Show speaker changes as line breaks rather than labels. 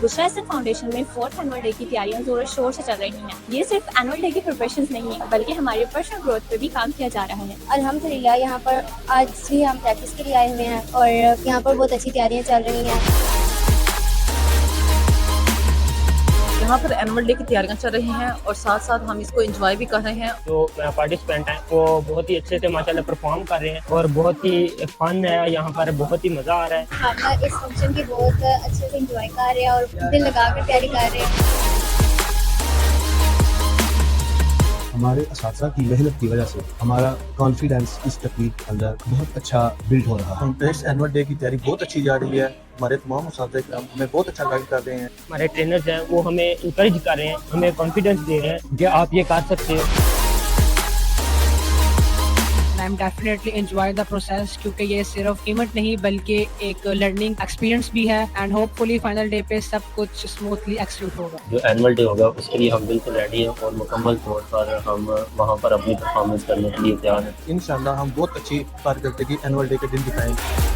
Bushra Ehsan foundation में 4th annual day की तैयारियां जोर शोर से चल रही हैं। ये सिर्फ एनुअल डे की प्रिपरेशन नहीं है बल्कि हमारे पर्सनल ग्रोथ पे भी काम किया जा रहा है।
अल्हम्दुलिल्लाह यहाँ पर आज भी हम प्रैक्टिस के लिए आए हुए हैं और यहाँ पर बहुत अच्छी तैयारियां चल रही हैं।
यहाँ पर एनुअल डे की तैयारियां चल रही हैं और साथ साथ हम इसको एंजॉय भी कर रहे हैं।
जो पार्टिसिपेंट हैं वो बहुत ही अच्छे से माशाल्लाह परफॉर्म कर रहे हैं और बहुत ही फन है, यहाँ पर बहुत ही मज़ा आ रहा है।
हम इस फंक्शन की बहुत अच्छे से एंजॉय कर रहे हैं और दिल लगा कर तैयारी कर रहे हैं।
हमारे असातिज़ा की मेहनत की वजह से हमारा कॉन्फिडेंस इस तकनीक के अंदर बहुत अच्छा बिल्ड हो रहा है। इस एनुअल डे की तैयारी बहुत अच्छी जा रही है। हमारे तमाम असातिज़ा हमें बहुत अच्छा गाइड कर रहे हैं।
हमारे ट्रेनर्स हैं वो हमें इंकरेज कर रहे हैं, हमें कॉन्फिडेंस दे रहे हैं कि आप ये कर सकते हो।
I'm definitely enjoy the process क्योंकि ये सिर्फ इवेंट नहीं बल्कि एक लर्निंग एक्सपीरियंस भी है एंड होपफुली फाइनल डे पे सब कुछ स्मूथली एक्सिक्यूट होगा।
जो एनुअल डे होगा उसके लिए हम बिल्कुल रेडी हैं और मुकम्मल तौर पर हम वहाँ पर अपनी परफॉर्मेंस करने के लिए तैयार हैं।
इंशाल्लाह हम बहुत अच्छी कारकर्दगी एनुअल डे के दिन दिखाएंगे।